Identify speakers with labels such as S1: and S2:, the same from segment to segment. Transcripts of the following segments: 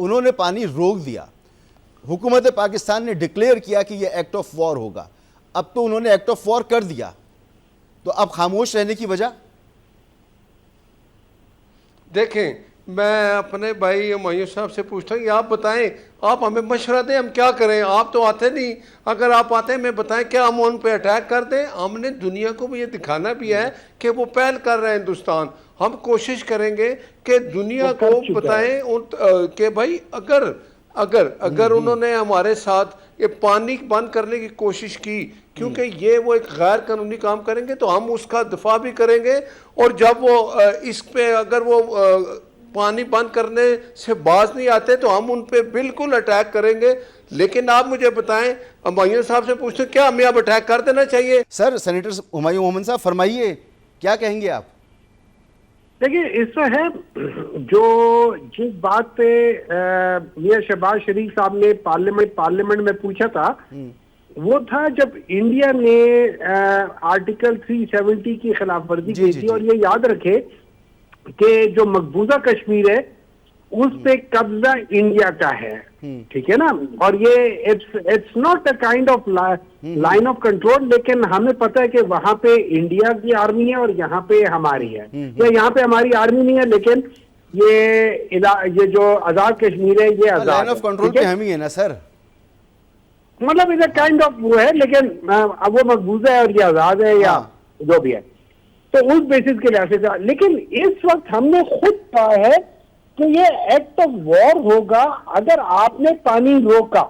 S1: انہوں نے پانی روک دیا, حکومت پاکستان نے ڈکلیئر کیا کہ یہ ایکٹ آف وار ہوگا, اب تو انہوں نے ایکٹ آف وار کر دیا, تو اب خاموش رہنے کی وجہ؟
S2: دیکھیں میں اپنے بھائی ہمایوں صاحب سے پوچھتا ہوں, آپ بتائیں, آپ ہمیں مشورہ دیں, ہم کیا کریں؟ آپ تو آتے نہیں, اگر آپ آتے ہیں ہمیں بتائیں کیا ہم ان پہ اٹیک کر دیں؟ ہم نے دنیا کو بھی یہ دکھانا بھی ہے کہ وہ پہل کر رہے ہیں ہندوستان. ہم کوشش کریں گے کہ دنیا کو بتائیں کہ بھائی اگر انہوں نے ہمارے ساتھ یہ پانی بند کرنے کی کوشش کی, کیونکہ یہ وہ ایک غیر قانونی کام کریں گے تو ہم اس کا دفاع بھی کریں گے, اور جب وہ اس پہ اگر وہ پانی بند کرنے سے باز نہیں آتے تو ہم ان پہ بالکل اٹیک کریں گے. لیکن آپ مجھے بتائیں, ہمایوں صاحب سے پوچھتے کیا ہمیں اب اٹیک کر دینا چاہیے؟
S1: سر سینیٹر ہمایوں مومن صاحب فرمائیے, کیا کہیں گے آپ؟
S3: دیکھیں اس طرح ہے, جو جس بات پہ میاں شہباز شریف صاحب نے پارلیمنٹ میں پوچھا تھا, وہ تھا جب انڈیا نے آرٹیکل 370 کی خلاف ورزی کی تھی. اور یہ یاد رکھے کہ جو مقبوضہ کشمیر ہے اس پہ قبضہ انڈیا کا ہے, ٹھیک ہے نا, اور یہ it's not a kind of line of control, لیکن ہمیں پتہ ہے کہ وہاں پہ انڈیا کی آرمی ہے اور یہاں پہ ہماری ہے, یا یہاں پہ ہماری آرمی نہیں ہے لیکن یہ جو آزاد کشمیر ہے یہ آزاد
S1: لائن آف کنٹرول پہ ہم ہی ہے نا سر,
S3: مطلب اس کائنڈ آف وہ ہے, لیکن اب وہ مقبوضہ ہے اور یہ آزاد ہے یا جو بھی ہے, تو اس بیسس کے لحاظ سے تھا. لیکن اس وقت ہم نے خود کہا ہے کہ یہ ایکٹ آف وار ہوگا اگر آپ نے پانی روکا.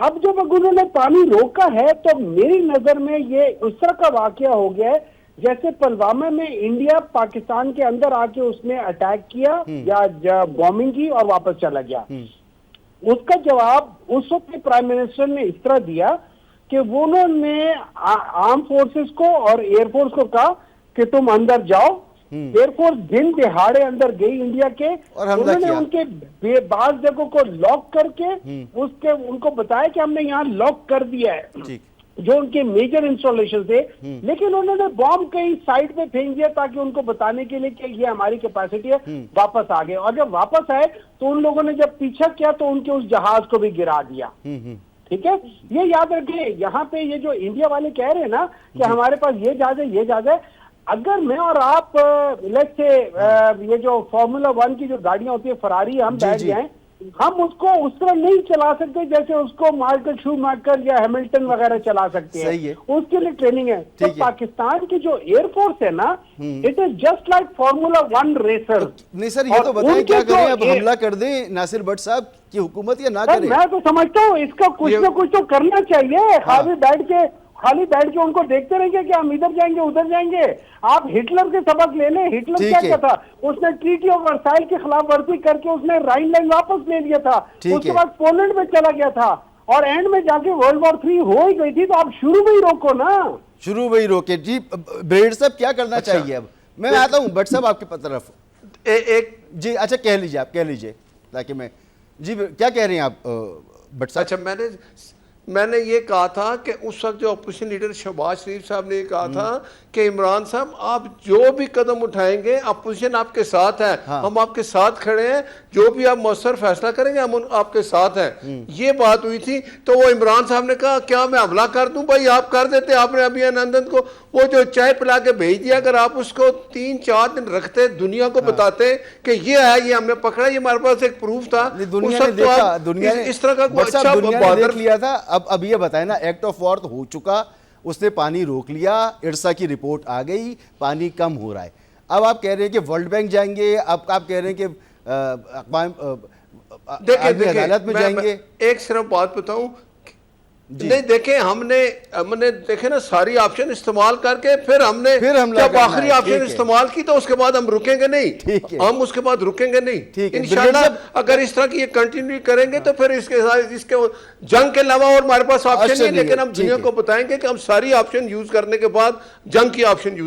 S3: اب جب انہوں نے پانی روکا ہے تو میری نظر میں یہ اس طرح کا واقعہ ہو گیا ہے جیسے پلوامہ میں انڈیا پاکستان کے اندر آ کے اس نے اٹیک کیا یا بومنگ کی اور واپس چلا گیا. اس کا جواب اس وقت کے پرائم منسٹر نے اس طرح دیا کہ وہ انہوں نے آرم فورسز کو اور ایئر فورس کو کہا کہ تم اندر جاؤ. ایئر فورس دن دہاڑے اندر گئی انڈیا کے, انہوں نے ان کے بعض جگہوں کو لاک کر کے ان کو بتایا کہ ہم نے یہاں لاک کر دیا ہے جو ان کے میجر انسٹالیشن تھے, لیکن انہوں نے بام کہیں سائڈ پہ پھینک دیا تاکہ ان کو بتانے کے لیے کہ یہ ہماری کیپیسٹی ہے, واپس آ گئے. اور جب واپس آئے تو ان لوگوں نے جب پیچھا کیا تو ان کے اس جہاز کو بھی گرا دیا. ٹھیک ہے, یہ یاد رکھیں یہاں پہ یہ جو انڈیا والے کہہ رہے ہیں نا کہ ہمارے پاس یہ جہاز ہے یہ جہاز ہے, اگر میں اور آپ لیٹس سے یہ جو فارمولا 1 کی جو گاڑیاں ہوتی ہیں فراری, ہم بیٹھ جائیں, ہم اس کو اس طرح نہیں چلا سکتے جیسے اس کو مائیکل شومیکر یا ہیملٹن وغیرہ چلا سکتے ہیں, اس کے لیے ٹریننگ ہے. تو پاکستان کی جو ایئر فورس ہے نا, it is just like formula 1 racer.
S1: نہیں سر یہ تو بتائیں کیا کریں, اب حملہ کر دیں ناصر بٹ صاحب کی حکومت یا نہ کریں؟
S3: میں تو سمجھتا ہوں اس کا کچھ نہ کچھ تو کرنا چاہیے. خالی بیٹھ کے ان کو دیکھتے رہیں گے کہ ہم ادھر جائیں گے ادھر جائیں گے. آپ ہٹلر کے سبق لے لیں, ہٹلر کیا تھا, اس نے ٹریٹی آف ورسائل کی خلاف ورزی کر کے اس نے رائن لائن واپس لے لیا تھا, اس کے بعد پولینڈ میں چلا گیا تھا, اور اینڈ میں جا کے ورلڈ وار 3 ہو ہی گئی تھی. تو آپ شروع میں ہی روکو نا,
S1: شروع میں ہی روکے. جی بریڈ صاحب کیا کرنا چاہیے؟ اب میں آتا ہوں بٹ صاحب آپ کی طرف. جی اچھا کہہ لیجیے, آپ کہہ لیجیے تاکہ میں, جی کیا کہہ رہے ہیں آپ بٹ صاحب؟
S2: اچھا میں نے یہ کہا تھا کہ اس وقت جو اپوزیشن لیڈر شہباز شریف صاحب نے یہ کہا تھا کہ عمران صاحب آپ جو بھی قدم اٹھائیں گے اپوزیشن آپ کے ساتھ ہے, ہم آپ کے ساتھ کھڑے ہیں, جو بھی آپ مؤثر فیصلہ کریں گے ہم آپ کے ساتھ ہیں. یہ بات ہوئی تھی. تو وہ عمران صاحب نے کہا کیا میں حملہ کر دوں؟ بھائی آپ کر دیتے, آپ نے ابھی آنند کو وہ جو چائے پلا کے بھیج دیا, اگر آپ اس کو 3-4 دن رکھتے, دنیا کو بتاتے کہ یہ ہے, یہ ہم نے پکڑا, یہ ہمارے پاس ایک پروف تھا,
S1: دنیا نے
S2: اس طرح کا
S1: اچھا دیکھ لیا تھا. اب یہ بتائیں نا, ایکٹ آف وار تو ہو چکا, اس نے پانی روک لیا, ارسا کی رپورٹ آ گئی, پانی کم ہو رہا ہے. اب آپ کہہ رہے ہیں کہ ورلڈ بینک جائیں گے, اب آپ کہہ رہے ہیں کہ اقوام عدالت میں جائیں گے.
S2: ایک صرف بات بتاؤں, نہیں دیکھیں ہم نے دیکھیں نا ساری آپشن استعمال کر کے پھر ہم نے جب آخری آپشن استعمال کی تو اس کے بعد ہم رکیں گے نہیں, ہم اس کے بعد رکیں گے نہیں انشاءاللہ. اگر اس طرح کی یہ کنٹینیو کریں گے تو پھر اس کے جنگ کے علاوہ اور ہمارے پاس آپشن نہیں, لیکن ہم دنیا کو بتائیں گے کہ ہم ساری آپشن یوز کرنے کے بعد جنگ کی آپشن یوز